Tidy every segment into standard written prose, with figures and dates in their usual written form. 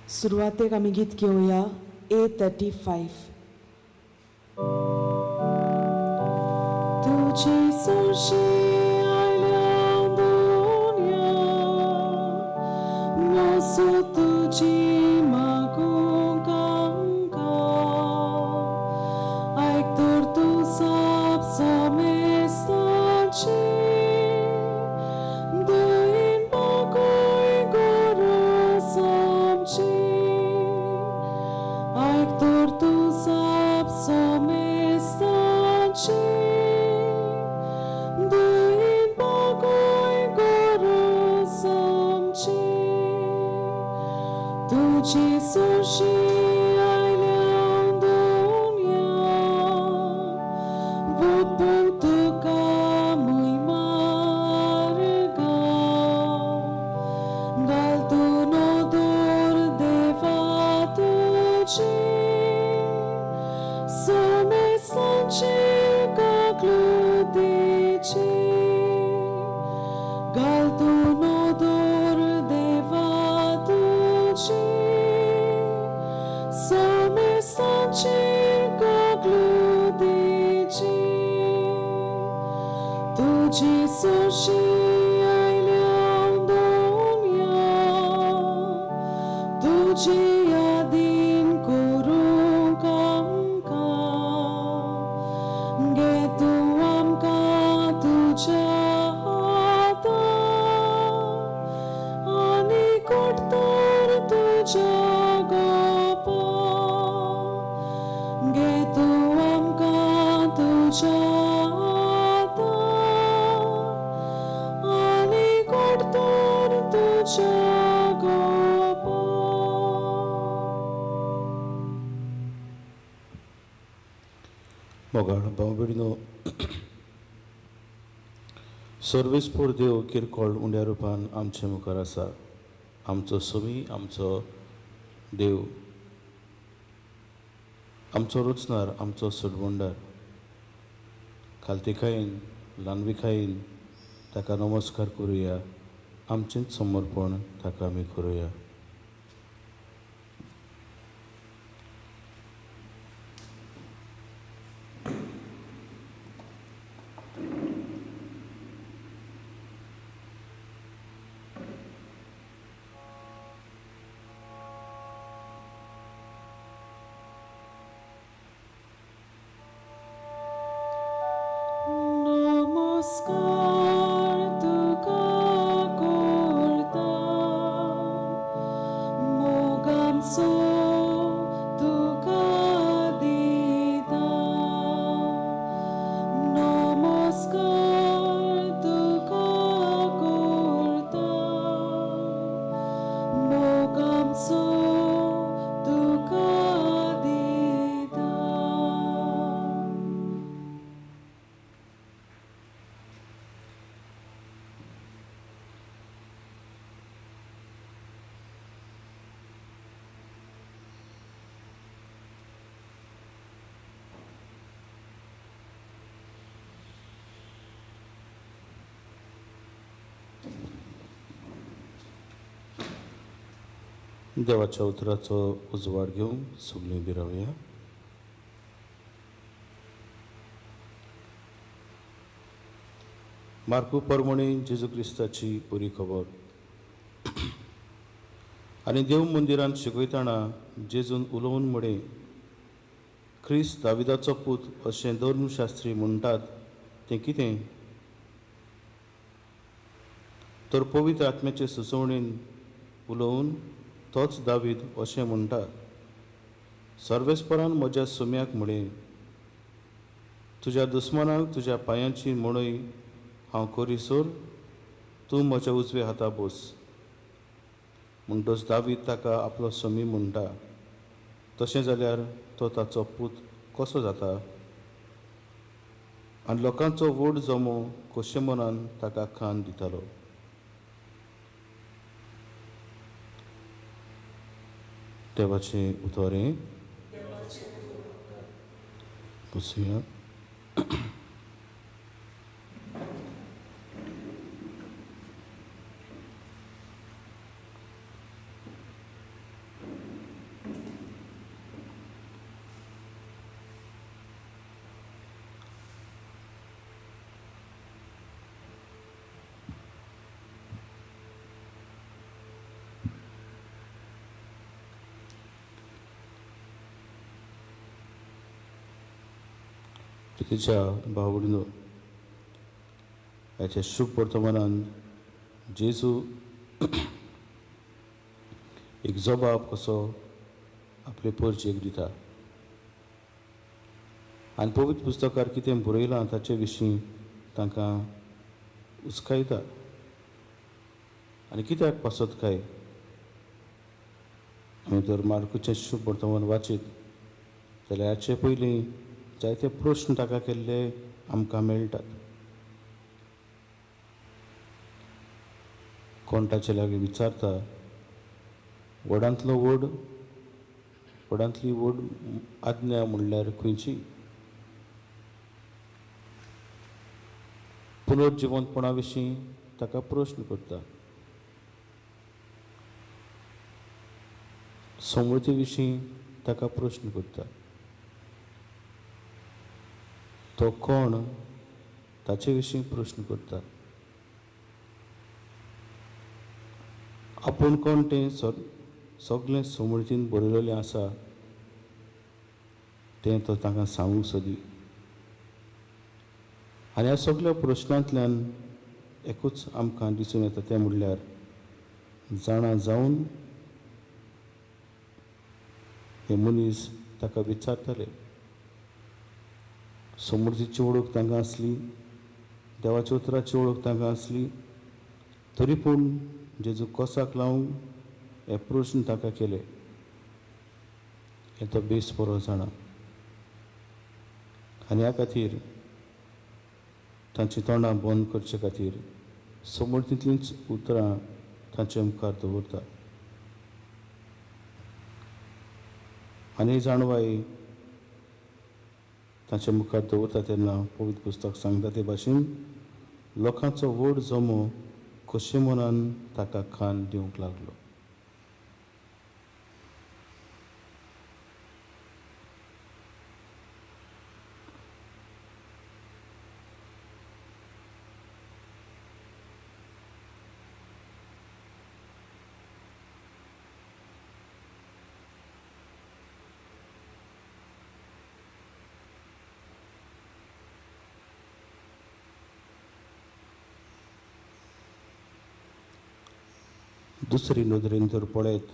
सुरवातेक आमी गीत घेवया A35. तुझी सुशी आयल्या दुनिया मोसो तुझी मागूंक आमकां आयकतर तूं साप समेस्ताची दयेन बागोय गरज आमची आयकतर तूं साप समेस्ताची दयेन बागोय गरज आमची तुझी सुशी आयल्या दुनिया वोपूंक तुका घाल तूं नोदोर देवा तुजी समेस्तांचेर काकलुतीची घाल तूं नोदोर देवा तुजी समेस्तांचेर काकलुतीची तुझी सुशी आयल्या दुनिया तुझी यादीन करूंक आमकां घे तूं आमकां तुज्या हातांत आनी कोटतर तुज्या गोपांत घे तूं आमकां तुज्या हातांत आनी कोटतर तुज्या मोगाळ भाव भयणीनो, सर्वेस्पोर देव किरकोळ उंड्या रुपान आमचे मुखार आसा. आमचो सुमी, आमचो देव, आमचो रुचनार, आमचो सुडवंडार. खालतिकायेन ल्हानविकायेन ताका नमस्कार करुया. आमचेंच समर्पण ताका आमी करुया. नमस्कार तुका करता मोग आमचो तुका दिता नमस्कार तुका करता मोग आमचो तुका दिता. देवाच्या उतराचो उजवाड घेवन सगळीं बी रावया. मार्कू परमणी जेजू क्रिस्ताची बरी खबर. आनी देव मंदिरांत शिकयतना जेजून उलोवन म्हळें, ख्रिस्त दाविदाचो पूत अशें धर्मशास्त्री म्हणटात तें कितें? तर पवित्र आत्म्याचे सुचोवणेन उलोवन तोच दावीद अशें म्हणटा, सर्वेस्परान म्हज्या सुम्याक म्हळें, तुज्या दुस्मनाक तुज्या पांयांची मणय हांव करीसर तूं म्हज्या उजवे हाता बस. म्हणटच दावीद ताका आपलो सुमी म्हणटा. तशें जाल्यार तो ताचो पूत कसो जाता? आनी लोकांचो व्हड जमो कशे मनान ताका खाण दितालो. देवाचें उतोरें बसुया. प्रितीच्या भाव भयणीनो, ह्याच्या शुभ वर्तमानांत जेजू एक जबाब कसो आपले परचेक दिता आनी पवित्र पुस्तकार कितें बरयलां ताचे विशीं तांकां उस्कायता आनी कित्याक पासत काय आमी जर मार्कूचें शुभ वर्तमान वाचीत जाल्यार हाचे पयलीं जायते प्रश्न ताका केल्ले आमकां मेळटात. कोण ताचे लागीं विचारता, व्हडांतली व्हड आज्ञा म्हणल्यार खंयची? पुनर्जिवंतपणा विशीं ताका प्रश्न करता. समृद्धी विशीं ताका प्रश्न करता. तो कोण ताचे विशीं प्रश्न करता. आपूण कोण तें सगळें समृद्धीन बरयलेलें आसा तें तो तांकां सांगूंक सोदी. आनी ह्या सगळ्या प्रश्नांतल्यान एकूच आमकां दिसून येता तें म्हणल्यार जाणा जावन हे मनीस ताका विचारताले. समृद्धीची वळख तांकां आसली, देवाच्या उतराची वळख तांकां आसली, तरी पूण जेजू कोसाक लावंक हे प्रश्न ताका केले हे तो बेस बरो जाणा. आनी ह्या खातीर तांची तोंडां बंद करचे खातीर समृद्धींतलींच उतरां तांचे मुखार दवरता. आनी जाणवाई तांचे मुखार दवरता तेन्ना पवित्र पुस्तक सांगता ते भाशेन लोकांचो व्हड जमो खोशे मनान ताका खाण दिवंक लागलो. दुसरी नदरेन जर पळयत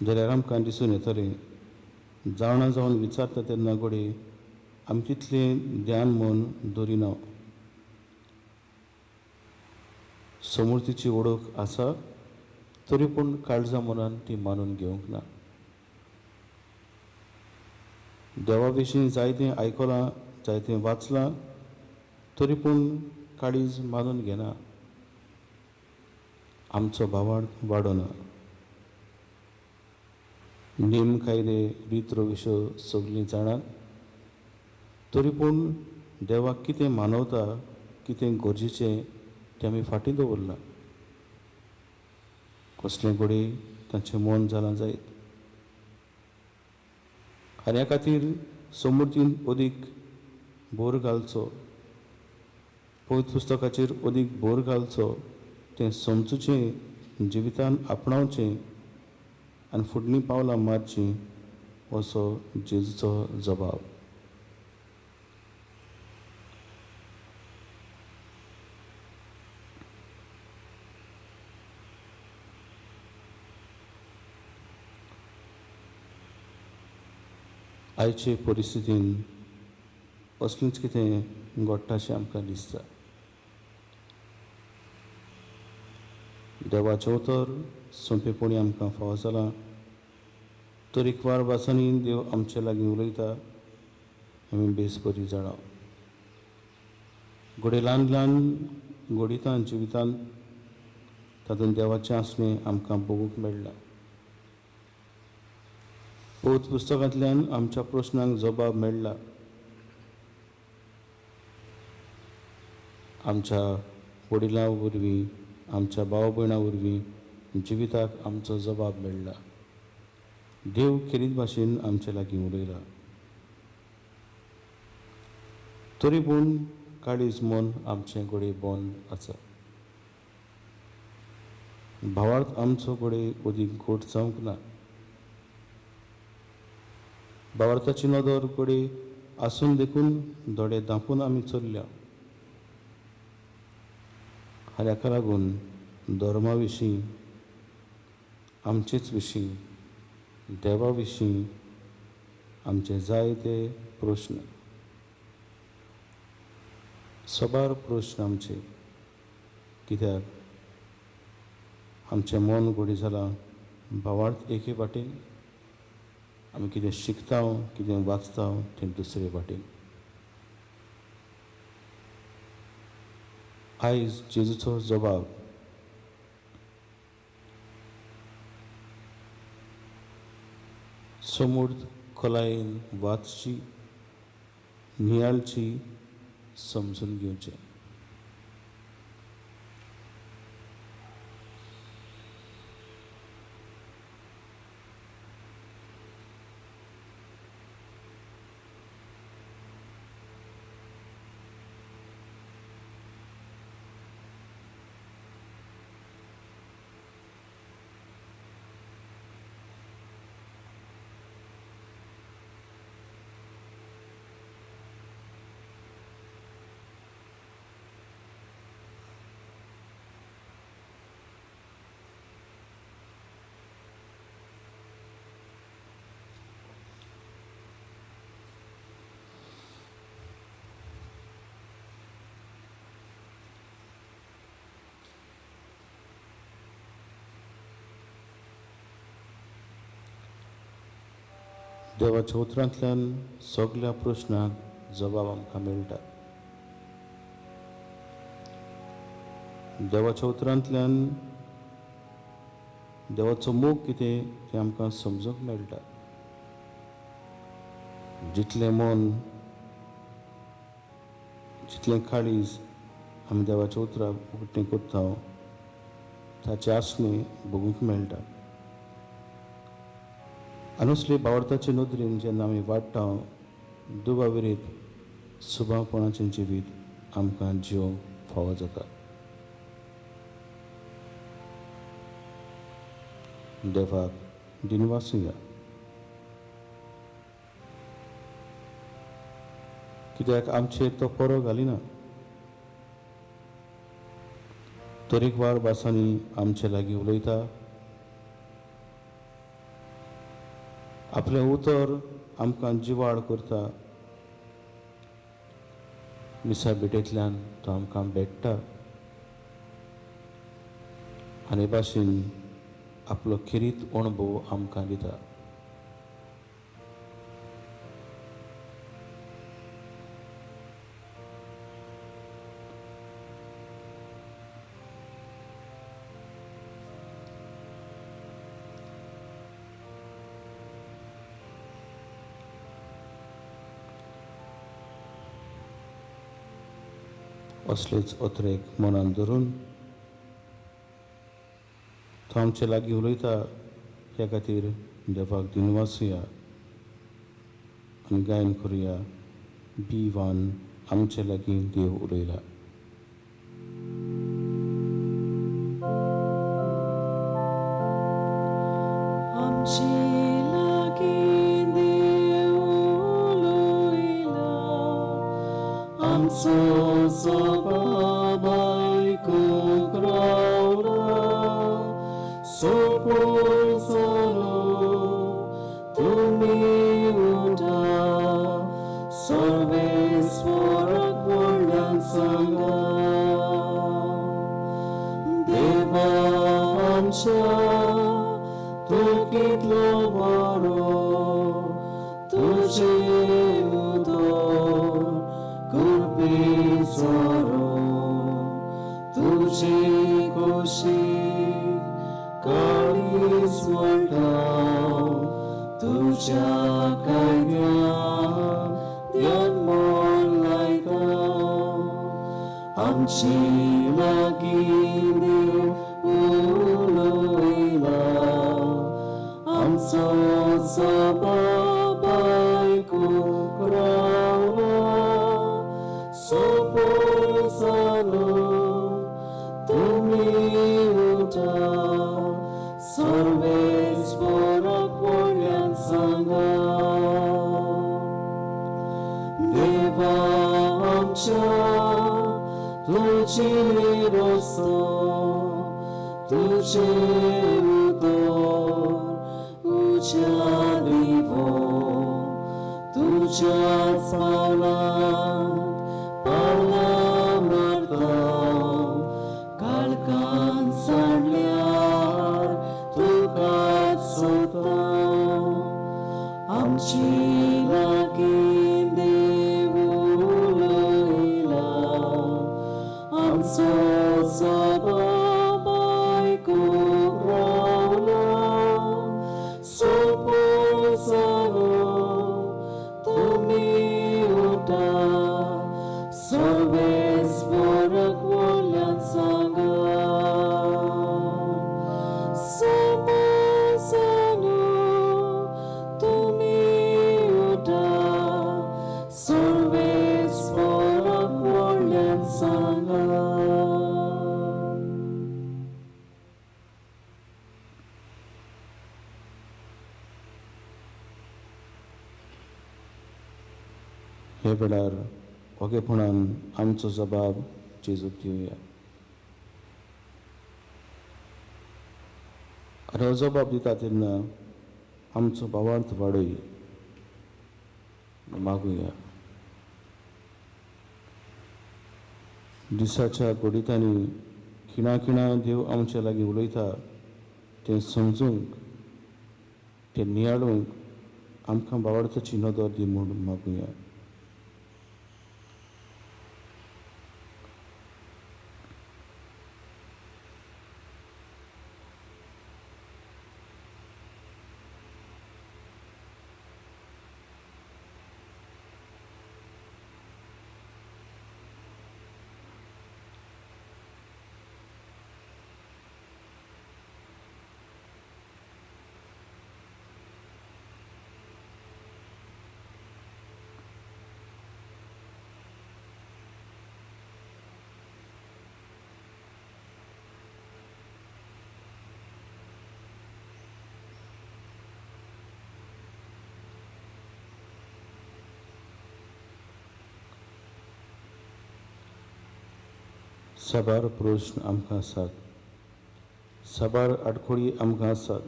जाल्यार आमकां दिसून येतलें जावना जावन विचारता तेन्ना घोडे आमी तितलें ध्यान मन दवरिना. समृद्धीची वळख आसा तरी पूण काळजा मनान ती मानून घेवंक ना. देवा विशीं जायतें आयकलां, जायतें वाचलां, तरी पूण काळीज मानून घेना. आमचो भावार्थ वाडना. नेम कायदे रीत रविश्यो सगळीं जाणात, तरी पूण देवाक कितें मानवता, कितें गरजेचें तें आमी फाटीं दवरला. कसलें घोडे तांचें मन जालां जायत. आनी ह्या खातीर समृद्धीन अदीक भर घालचो, पवित्र पुस्तकाचेर अदीक भर घालचो, तें समजुचें, जिवितान आपणावचें आनी फुडलीं पावलां मारचीं असो जेजूचो जबाब. आयचे परिस्थितीन असलेंच कितें घडटाशें आमकां दिसता. देवाचें उतर सोंपेपणी आमकां फावो जालां, तरेकवार भासांनी देव आमचे लागीं उलयता, आमी बेस बरी जाणा. घोडे ल्हान ल्हान घोडितां जिवितांत तातूंत देवाचें आसणें आमकां बगूंक मेळटा. पवित्र पुस्तकांतल्यान आमच्या प्रस्नांक जबाब मेळ्ळा. आमच्या वडिलां वरवीं, आमच्या भाव भयणां वरवीं जिविताक आमचो जबाब मेळ्ळा. देव खेरीत भाशेन आमचे लागीं उलयला. तरी पूण काळीज मन आमचें घोडे बंद आसा. भावार्थ आमचो घोडे अदीक घोट जावंक ना. भावार्थाची नदर कडी आसून देखून दोळे धांपून आमी चल्ल्या. आनी हाका लागून धर्मा विशीं, आमचेच विशीं, देवा विशीं आमचे जायते प्रश्न, सबार प्रश्न आमचे. कित्याक आमचें मन घोडी जालां भावार्थ एके वाटेन, आमी कितें शिकता कितें वाचता तें दुसरे वाटेन. आयज जेजूचो जबाब समूर्द खोलायेन वाचची, नियाळची, समजून घेवचें. देवाच्या उतरांतल्यान सगळ्या प्रश्नांक जबाब आमकां मेळटा. देवाच्या उतरांतल्यान देवाचो मोग कितें तें आमकां समजूंक मेळटा. जितलें मन, जितलें काळीज आमी देवाच्या उतराक उकतें करता ताचे आसणे बगूंक मेळटा. आनी असले भावार्थाचे नदरेन जेन्ना आमी वाडटा, दुबाविरीत सुभावपणाचें जिवीत आमकां जिवंक फावो जाता. देवाक दिनवासुया. कित्याक आमचेर तो परो घालिना. तरेकवार भासांनी आमचे लागीं उलयता. आपलें उतर आमकां जिवाड करता. मिसा भेटेंतल्यान तो आमकां भेटता आनी भाशेन आपलो खिरीत अणभव आमकां दिता. असलेच अत्रेक मनान धरून तो आमचे लागीं उलयता. ह्या खातीर देवाक दिनवासुया आनी गायन करुया. बी1 आमचे लागीं देव उलयला. Sorves por a quolian sanga. चिरोस्तो तुझे उदोर उजा दिवो तुझ्याच पावलांत पावला मारता काळकान सांडल्यार तुकाच सोदता आमची लागीं देव उलयला आमचो जबाब आयकूंक रावलो सोंपून जालो तुमी उठा सर्वेस्पराक वडल्यान सांगा सोंपून जालो तुमी उठा सर्वेस्पराक वडल्यान सांगा हे वेळार ओगेपणान आमचो जबाब जेजूक दिवया आनी हो जबाब दिता तेन्ना आमचो भावार्थ वाडय मागुया दिसाच्या घोडीतांनी खिणा खिणा देव आमचे लागीं उलयता तें समजूंक तें नियाळूंक आमकां भावार्थाची नदर दी म्हूण मागुया साबार प्रश्न आमकां आसात साबार आडखळी आमकां आसात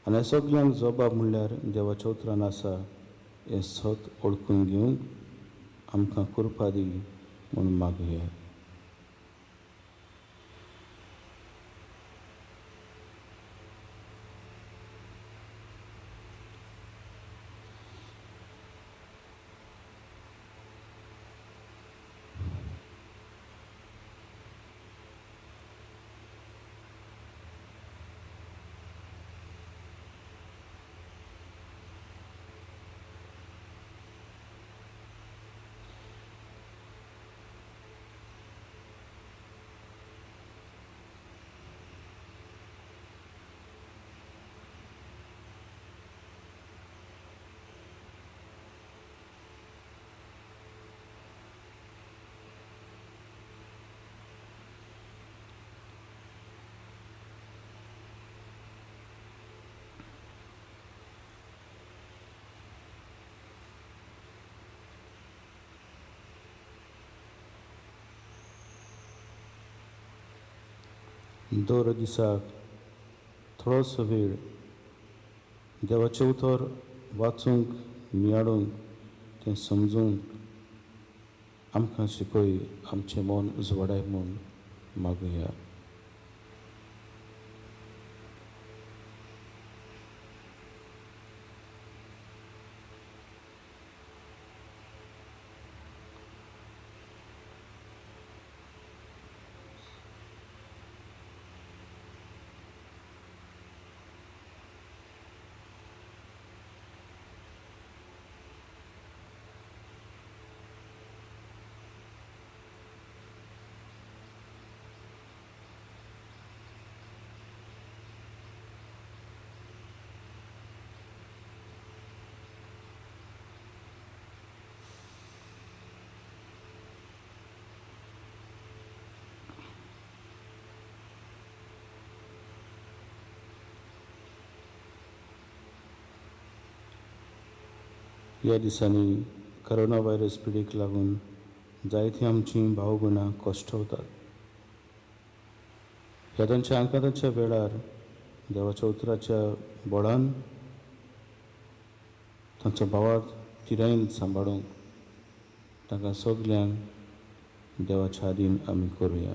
आनी ह्या सगळ्यांक जबाब म्हणल्यार देवाच्या उतरान आसा हें सत ओळखून घेवंक आमकां कृपा दी म्हूण मागुया दर दिसाक थोडोसो वेळ देवाचें उतर वाचूंक नियाळूंक तें समजूंक आमकां शिकय आमचें मन उजवाडाय म्हूण मागुया ह्या दिसांनी करोना व्हायरस पिडीक लागून जायतीं आमचीं भाव भयणां कोश्टवतात. ह्या तांच्या आंकाताच्या वेळार देवाच्या उतराच्या बळान तांच्या भावाक तिरायेन सांबाळूंक तांकां सगल्यांक देवाच्या आदीन आमी करुया.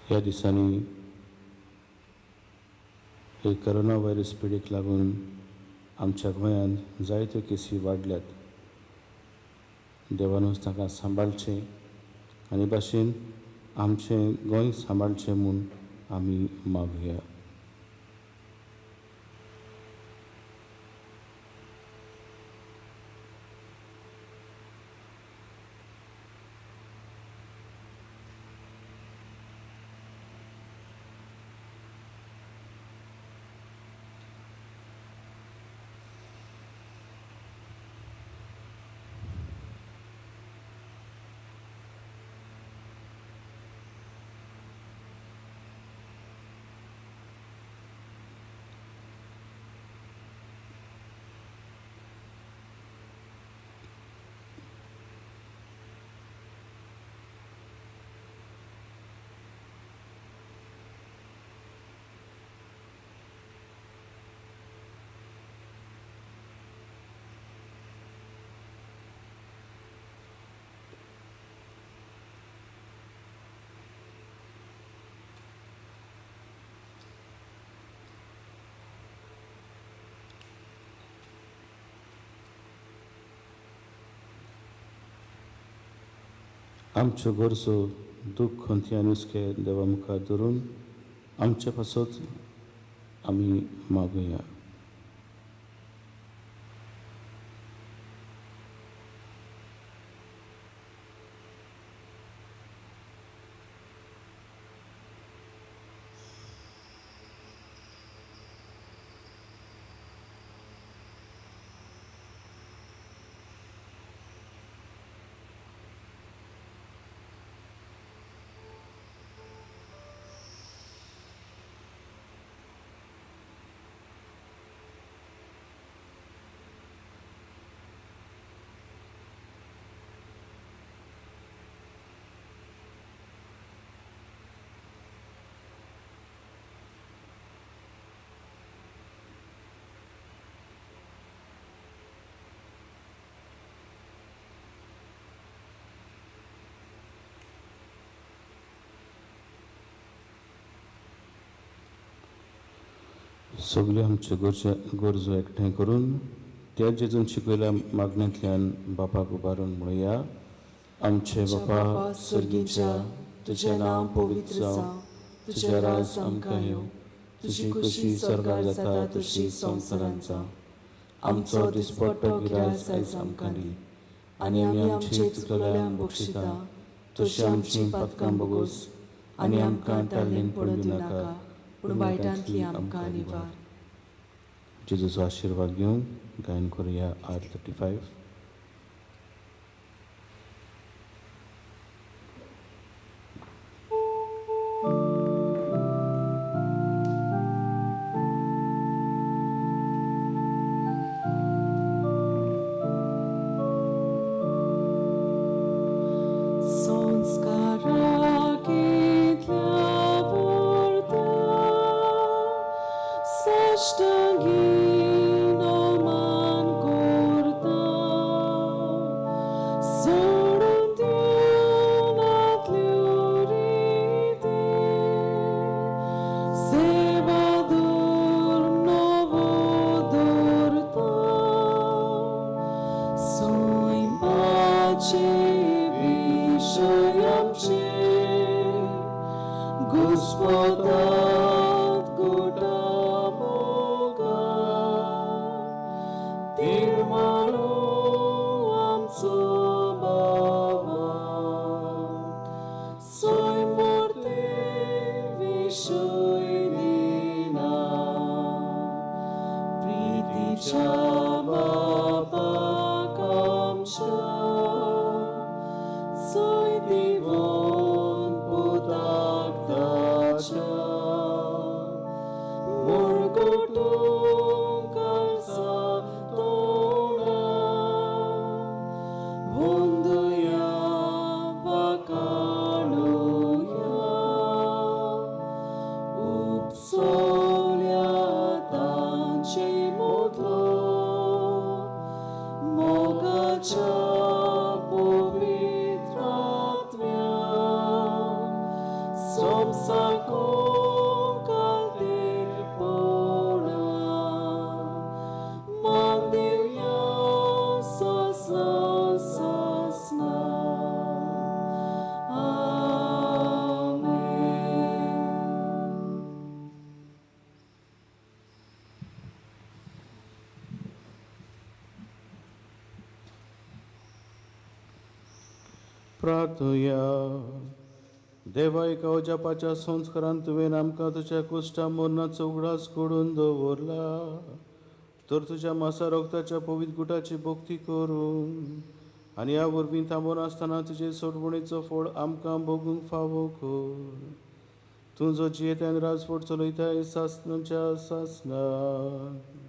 ह्या दिसांनी हे कोरोना व्हायरस पिडीक लागून आमच्या गोंयांत जायत्यो केसी वाडल्यात. देवानूच तांकां सांबाळचें आनी भाशेन आमचें गोंय सांबाळचें म्हूण आमी मागुया. आमच्यो गरजो दूख खंती आनी हुस्के देवा मुखार धरून आमचे पासत आमी मागुया. सगल्यो आमच्यो गरजो एकठांय करून त्या जेजून शिकयल्या मागण्यांतल्यान बापाक उबारून म्हणुया. आमचे बापा सर्गीच्या, तुजें नांव पवित्र जावं, तुजें राज आमकां येवं, तुजी कशी स्वर्गार जाता तशी संवसारांत जावं. आमचो दिसपट्टो गिरास आयज आमकां दी आनी आमी आमचे चुकलेल्यांक बक्षिता तशी आमची पातकां बोगोस आनी आमकां ताल्लेन पडूं दिनाका पूण वायटांतली आमकां निवार. जेजूचो आशिर्वाद घेवंक गायन करुया R35. Sastagin oman korta Soron tionat liurite Sevadur novodorta Soim pace vishayamche Gospodat gota Boga Tirmalo amco baba Soim vorte vishoydina Priticha baba kamcha Soy divon putak dacha Morgotong kalsa tona Hondoya vakanuya Upsolya tanche modlo Mogacha povitratmya Somsako kalte pona Mandivya sasna sasna Amen. प्रार्थूया देवा एका जपाच्या संस्कारांत तुवें आमकां तुज्या कुश्टा मरणाचो उगडास करून दवरला तर तुज्या मासा रोगताच्या पवित्र गुटाची भक्ती करून आनी ह्या वरवीं थांबून आसतना तुजे सोडवणेचो फळ आमकां भोगूंक फावो कर तूं जो जियेता आनी राजवट चलयता सासणाच्या सासणाक